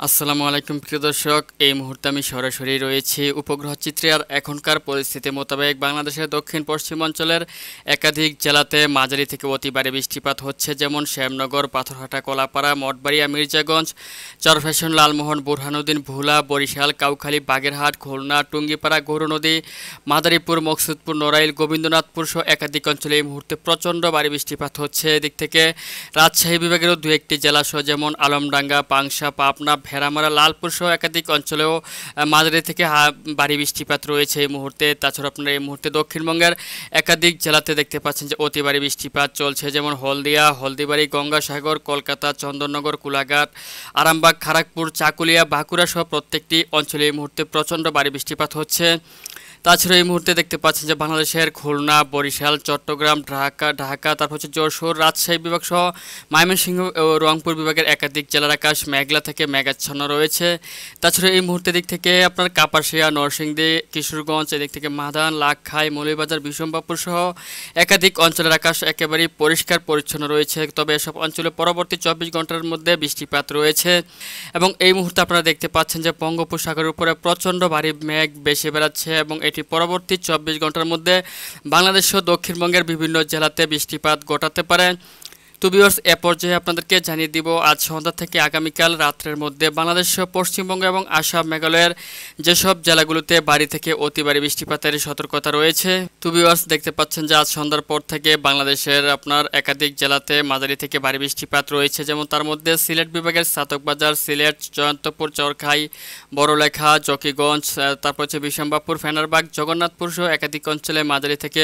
আসসালামু আলাইকুম প্রিয় দর্শক, এই মুহূর্তে আমি সরাসরি রয়েছি উপগ্রহ চিত্রে। আর এখনকার পরিস্থিতি মোতাবেক বাংলাদেশের দক্ষিণ পশ্চিম অঞ্চলের একাধিক জেলাতে মাঝারি থেকে অতি ভারী বৃষ্টিপাত হচ্ছে, যেমন শ্যামনগর, পাথরঘাটা, কলাপাড়া, মঠবাড়িয়া, মির্জাগঞ্জ, চরফ্যাশন, লালমোহন, বুরহানুদ্দিন, ভোলা, বরিশাল, কাউখালী, বাগেরহাট, খুলনা, টুঙ্গিপাড়া, গৌরনদী, মাদারীপুর, মকসুদপুর, নড়াইল, গোবিন্দনাথপুর সহ একাধিক অঞ্চলে এই মুহূর্তে প্রচণ্ড ভারী বৃষ্টিপাত হচ্ছে। এদিক থেকে রাজশাহী বিভাগেরও দু একটি জেলা সহ যেমন আলমডাঙ্গা, পাংশা, পাবনা, ভেড়ামারা, লালপুর সহ একাধিক অঞ্চলেও মাঝারি থেকে ভারী বৃষ্টিপাত রয়েছে এই মুহূর্তে। তাছাড়া আপনারা এই মুহূর্তে দক্ষিণবঙ্গের একাধিক জেলাতে দেখতে পাচ্ছেন যে অতি ভারী বৃষ্টিপাত চলছে, যেমন হলদিয়া, হলদিবাড়ি, গঙ্গাসাগর, কলকাতা, চন্দননগর, কুলাঘাট, আরামবাগ, খড়গপুর, চাকুলিয়া, বাঁকুড়া সহ প্রত্যেকটি অঞ্চলে এই মুহূর্তে প্রচণ্ড ভারী বৃষ্টিপাত হচ্ছে। তাছাড়া এই মুহূর্তে দেখতে পাচ্ছেন যে বাংলাদেশের খুলনা, বরিশাল, চট্টগ্রাম, ঢাকা তারপর হচ্ছে যশোর, রাজশাহী বিভাগ সহ ময়মনসিংহ ও রংপুর বিভাগের একাধিক জেলার আকাশ মেঘলা থেকে মেঘাচ্ছন্ন রয়েছে। তাছাড়া এই মুহূর্তে দিক থেকে আপনার কাপাসিয়া, নরসিংদী, কিশোরগঞ্জ, এদিক থেকে মাদান, লাকখাই, মৌলভীবাজার, বিশম্বাপুর সহ একাধিক অঞ্চলের আকাশ একেবারেই পরিষ্কার পরিচ্ছন্ন রয়েছে। তবে এসব অঞ্চলে পরবর্তী 24 ঘন্টার মধ্যে বৃষ্টিপাত রয়েছে। এবং এই মুহূর্তে আপনারা দেখতে পাচ্ছেন যে বঙ্গোপসাগরের উপরে প্রচণ্ড ভারী মেঘ বেশি বেড়াচ্ছে এবং এটি পরবর্তী 24 ঘন্টার মধ্যে বাংলাদেশ ও দক্ষিণবঙ্গের বিভিন্ন জেলাতে বৃষ্টিপাত ঘটাতে পারে। তো ভিউয়ার্স, এ পর্যায়ে আপনাদেরকে জানিয়ে দিব আজ সন্ধ্যা থেকে আগামীকাল রাত্রের মধ্যে বাংলাদেশ, পশ্চিমবঙ্গ এবং আসাম, মেঘালয়ের যেসব জেলাগুলোতে ভারী থেকে অতি ভারী বৃষ্টিপাতের সতর্কতা রয়েছে। তো ভিউয়ার্স, দেখতে পাচ্ছেন যে আজ সন্ধ্যার পর থেকে বাংলাদেশের আপনার একাধিক জেলাতে মাঝারি থেকে ভারী বৃষ্টিপাত রয়েছে, যেমন তার মধ্যে সিলেট বিভাগের চাতকবাজার, সিলেট, জয়ন্তপুর, চরখাই, বড়লেখা, জকিগঞ্জ, তারপর হচ্ছে বিশম্বাপুর, ফেনারবাগ, জগন্নাথপুর সহ একাধিক অঞ্চলে মাঝারি থেকে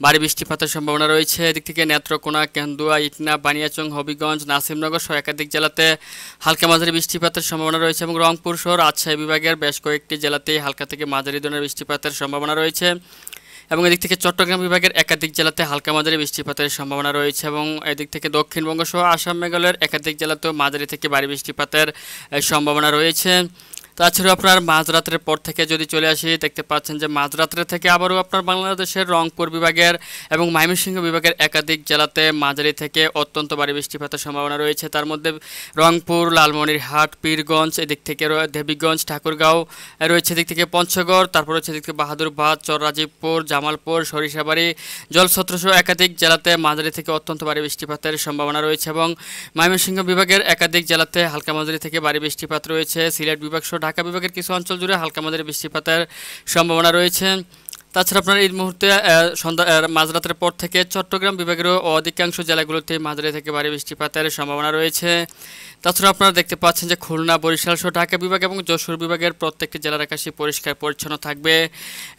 ভারী বৃষ্টিপাতের সম্ভাবনা রয়েছে। এদিক থেকে নেত্রকোনা, কেন্দুয়া, ইটনা, বানিয়াচং, হবিগঞ্জ, নাসিমনগর সহ একাধিক জেলাতে হালকা মাঝারি বৃষ্টিপাতের সম্ভাবনা রয়েছে এবং রংপুর সহ রাজশাহী বিভাগের বেশ কয়েকটি জেলাতেই হালকা থেকে মাঝারি ধরনের বৃষ্টিপাতের সম্ভাবনা রয়েছে। এবং এদিক থেকে চট্টগ্রাম বিভাগের একাধিক জেলাতে হালকা মাঝারি বৃষ্টিপাতের সম্ভাবনা রয়েছে এবং এদিক থেকে দক্ষিণবঙ্গ সহ আসাম, মেঘালয়ের একাধিক জেলাতেও মাঝারি থেকে ভারী বৃষ্টিপাতের সম্ভাবনা রয়েছে। তাছাড়াও আপনার মাঝরাতের পর থেকে যদি চলে আসি, দেখতে পাচ্ছেন যে মাঝরাত্রে থেকে আবারও আপনার বাংলাদেশের রংপুর বিভাগের এবং ময়মনসিংহ বিভাগের একাধিক জেলাতে মাঝারি থেকে অত্যন্ত ভারী বৃষ্টিপাতের সম্ভাবনা রয়েছে। তার মধ্যে রংপুর, লালমনিরহাট, পীরগঞ্জ, এদিক থেকে দেবীগঞ্জ, ঠাকুরগাঁও রয়েছে, এদিক থেকে পঞ্চগড়, তারপর হচ্ছে এদিক থেকে বাহাদুরবাদ, চররাজীবপুর, জামালপুর, সরিষাবাড়ি, জলছত্র সহ একাধিক জেলাতে মাঝারি থেকে অত্যন্ত ভারী বৃষ্টিপাতের সম্ভাবনা রয়েছে এবং ময়মনসিংহ বিভাগের একাধিক জেলাতে হালকা মাঝারি থেকে ভারী বৃষ্টিপাত রয়েছে। সিলেট বিভাগ সহ ঢাকা বিভাগের কিছু অঞ্চল জুড়ে হালকা মাঝারি বৃষ্টিপাতের সম্ভাবনা রয়েছে। তাছাড়া আপনার এই মুহূর্তে সন্ধ্যা মাঝরাতের পর থেকে চট্টগ্রাম বিভাগেরও অধিকাংশ জেলাগুলোতে মাঝারি থেকে ভারী বৃষ্টিপাতের সম্ভাবনা রয়েছে। তাছাড়া আপনারা দেখতে পাচ্ছেন যে খুলনা, বরিশাল সহ ঢাকা বিভাগ এবং যশোর বিভাগের প্রত্যেকটি জেলার আকাশই পরিষ্কার পরিচ্ছন্ন থাকবে।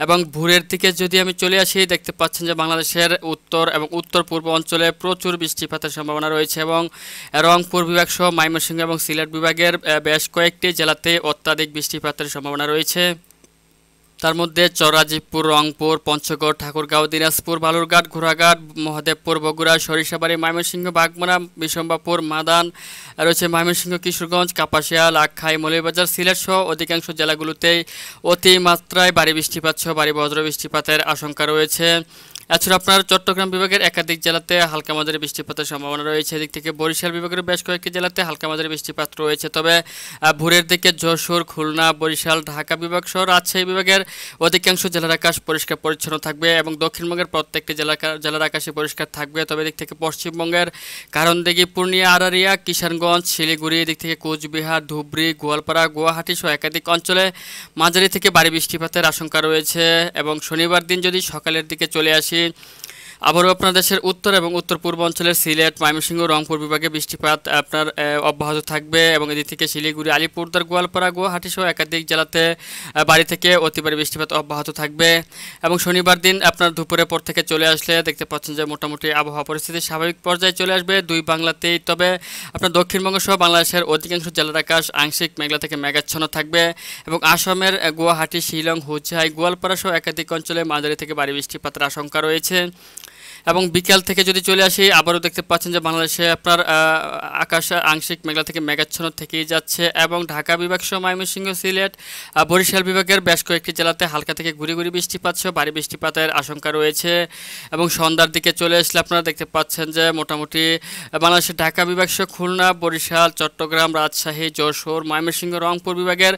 এবং ভোরের দিকে যদি আমি চলে আসি, দেখতে পাচ্ছেন যে বাংলাদেশের উত্তর এবং উত্তর পূর্ব অঞ্চলে প্রচুর বৃষ্টিপাতের সম্ভাবনা রয়েছে এবং রংপুর বিভাগ সহ ময়মনসিংহ এবং সিলেট বিভাগের বেশ কয়েকটি জেলাতে অত্যাধিক বৃষ্টিপাতের সম্ভাবনা রয়েছে। তার মধ্যে চররাজীবপুর, রংপুর, পঞ্চগড়, ঠাকুরগাঁও, দিনাজপুর, বালুরঘাট, ঘোড়াঘাট, মহদেবপুর, বগুড়া, সরিষাবাড়ি, ময়মনসিংহ, বাগমারা, বিশম্বাপুর, মাদান রয়েছে, ময়মনসিংহ, কিশোরগঞ্জ, কাপাসিয়া, লাকখাই, মৌলভীবাজার, সিলেট সহ অধিকাংশ জেলাগুলোতেই অতিমাত্রায় ভারী বৃষ্টিপাত সহ ভারী বজ্র বৃষ্টিপাতের আশঙ্কা রয়েছে। এছাড়া আপনার চট্টগ্রাম বিভাগের একাধিক জেলাতে হালকা মাঝারি বৃষ্টিপাতের সম্ভাবনা রয়েছে। এদিক থেকে বরিশাল বিভাগের বেশ কয়েকটি জেলাতে হালকা মাঝারি বৃষ্টিপাত রয়েছে। তবে ভোরের দিকে যশোর, খুলনা, বরিশাল, ঢাকা বিভাগ সহ রাজশাহী বিভাগের অধিকাংশ জেলার আকাশ পরিষ্কার পরিচ্ছন্ন থাকবে এবং দক্ষিণবঙ্গের প্রত্যেকটি জেলার আকাশে পরিষ্কার থাকবে। তবে এদিক থেকে পশ্চিমবঙ্গের কারণদিঘি, পূর্ণিয়া, আরারিয়া, কিষানগঞ্জ, শিলিগুড়ি, এদিক থেকে কোচবিহার, ধুবড়ি, গোয়ালপাড়া, গুয়াহাটি সহ একাধিক অঞ্চলে মাঝারি থেকে ভারী বৃষ্টিপাতের আশঙ্কা রয়েছে। এবং শনিবার দিন যদি সকালের দিকে চলে আসি, আবারও আপনার দেশের উত্তর এবং উত্তর পূর্ব অঞ্চলের সিলেট, ময়মনসিংহ, রংপুর বিভাগে বৃষ্টিপাত আপনার অব্যাহত থাকবে এবং এদিক থেকে শিলিগুড়ি, আলিপুরদুয়ার, গোয়ালপাড়া, গুয়াহাটি সহ একাধিক জেলাতে ভারী থেকে অতি ভারী বৃষ্টিপাত অব্যাহত থাকবে। এবং শনিবার দিন আপনার দুপুরের পর থেকে চলে আসলে দেখতে পাচ্ছেন যে মোটামুটি আবহাওয়া পরিস্থিতি স্বাভাবিক পর্যায়ে চলে আসবে দুই বাংলাতেই। তবে আপনার দক্ষিণবঙ্গ সহ বাংলাদেশের অধিকাংশ জেলার আকাশ আংশিক মেঘলা থেকে মেঘাচ্ছন্ন থাকবে এবং আসামের গুয়াহাটি, শিলং, হুজাই, গোয়ালপাড়া সহ একাধিক অঞ্চলে মাঝারি থেকে ভারী বৃষ্টিপাতের আশঙ্কা রয়েছে। এবং বিকেল থেকে যদি চলে আসি আবারও দেখতে পাচ্ছেন যে বাংলাদেশে আপনার আকাশে আংশিক মেঘলা থেকে মেঘাচ্ছন্ন থেকেই যাচ্ছে এবং ঢাকা বিভাগ সহ ময়মনসিংহ, সিলেট, বরিশাল বিভাগের বেশ কয়েকটি জেলাতে হালকা থেকে গুঁড়ি গুঁড়ি বৃষ্টিপাত সহ ভারী বৃষ্টিপাতের আশঙ্কা রয়েছে। এবং সন্ধ্যার দিকে চলে আসলে আপনারা দেখতে পাচ্ছেন যে মোটামুটি বাংলাদেশের ঢাকা বিভাগ সহ খুলনা, বরিশাল, চট্টগ্রাম, রাজশাহী, যশোর, ময়মনসিংহ, রংপুর বিভাগের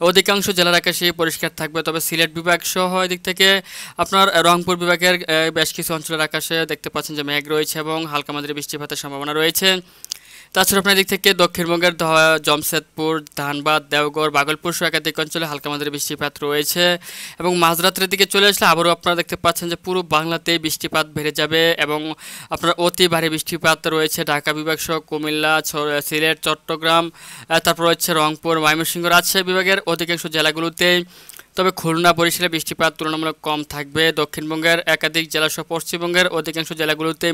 অধিকাংশ জেলার আকাশে পরিষ্কার থাকবে। তবে সিলেট বিভাগ সহ এদিক থেকে আপনার রংপুর বিভাগের বেশ কিছু অঞ্চলের আকাশে দেখতে পাচ্ছেন যে মেঘ রয়েছে এবং হালকা মাঝারি বৃষ্টিপাতের সম্ভাবনা রয়েছে। তাছাড়া আপনার দিক থেকে দক্ষিণবঙ্গের জমশেদপুর, ধানবাদ, দেওঘর, ভাগলপুর সহ একাধিক অঞ্চলে হালকা মাঝারি বৃষ্টিপাত রয়েছে। এবং মাঝরাতের দিকে চলে আসলে আবারও আপনারা দেখতে পাচ্ছেন যে পুরো বাংলাতেই বৃষ্টিপাত বেড়ে যাবে এবং আপনার অতি ভারী বৃষ্টিপাত রয়েছে ঢাকা বিভাগ সহ কুমিল্লা, সিলেট, চট্টগ্রাম, তারপর রয়েছে রংপুর, ময়মনসিংহ, রাজশাহী বিভাগের অধিকাংশ জেলাগুলোতে। তবে খুলনা, বরিশালে বৃষ্টিপাত তুলনামূলক কম থাকবে। দক্ষিণবঙ্গের একাধিক জেলাসহ পশ্চিমবঙ্গের অধিকাংশ জেলাগুলোতে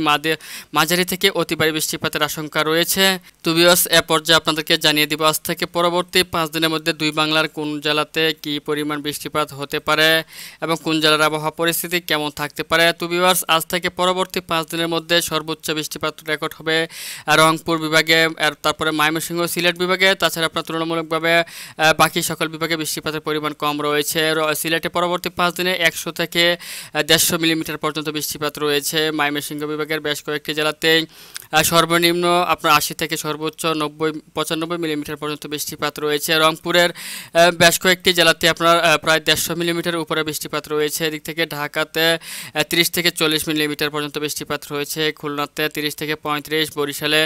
মাঝারি থেকে অতি ভারী বৃষ্টিপাতের আশঙ্কা রয়েছে। তো ভিউয়ার্স, এ পর্যায়ে আপনাদেরকে জানিয়ে দিব আজ থেকে পরবর্তী 5 দিনের মধ্যে দুই বাংলার কোন জেলাতে কী পরিমাণ বৃষ্টিপাত হতে পারে এবং কোন জেলার আবহাওয়া পরিস্থিতি কেমন থাকতে পারে। তো ভিউয়ার্স, আজ থেকে পরবর্তী 5 দিনের মধ্যে সর্বোচ্চ বৃষ্টিপাত রেকর্ড হবে রংপুর বিভাগে, আর তারপরে ময়মনসিংহ, সিলেট বিভাগে। তাছাড়া আপনার তুলনামূলকভাবে বাকি সকল বিভাগে বৃষ্টিপাতের পরিমাণ কম রয়েছে। সিলেটে পরবর্তী 5 দিনে 100 থেকে 150 মিলিমিটার পর্যন্ত বৃষ্টিপাত রয়েছে। ময়মনসিংহ বিভাগের বেশ কয়েকটি জেলাতে সর্বনিম্ন আপনার 80 থেকে সর্বোচ্চ 95 মিলিমিটার পর্যন্ত বৃষ্টিপাত রয়েছে। রংপুরের বেশ কয়েকটি জেলাতে আপনার প্রায় 150 মিলিমিটার উপরে বৃষ্টিপাত রয়েছে। এদিক থেকে ঢাকাতে 30 থেকে 40 মিলিমিটার পর্যন্ত বৃষ্টিপাত রয়েছে। খুলনাতে 30 থেকে 35, বরিশালে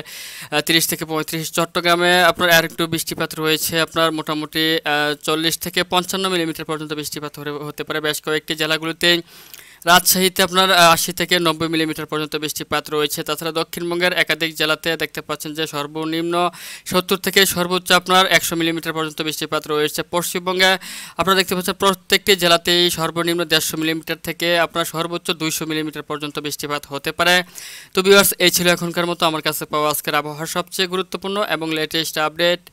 30 থেকে 35, চট্টগ্রামে আপনার আর একটু বৃষ্টিপাত রয়েছে আপনার মোটামুটি 40 থেকে 55 মিলিমিটার পর্যন্ত বৃষ্টিপাত হতে পারে বেশ কয়েকটি জেলাগুলোতে। রাজশাহীতে আপনার 80 থেকে 90 মিলিমিটার পর্যন্ত বৃষ্টিপাত রয়েছে। তাছাড়া দক্ষিণবঙ্গের একাধিক জেলাতে দেখতে পাচ্ছেন যে সর্বনিম্ন 70 থেকে সর্বোচ্চ আপনার 100 মিলিমিটার পর্যন্ত বৃষ্টিপাত রয়েছে। পশ্চিমবঙ্গে আপনারা দেখতে পাচ্ছেন প্রত্যেকটি জেলাতেই সর্বনিম্ন 150 মিলিমিটার থেকে আপনার সর্বোচ্চ 200 মিলিমিটার পর্যন্ত বৃষ্টিপাত হতে পারে। তো ভিউয়ার্স, এই ছিল এখনকার মতো আমার কাছে পাওয়া আজকের আবহাওয়ার সবচেয়ে গুরুত্বপূর্ণ এবং লেটেস্ট আপডেট।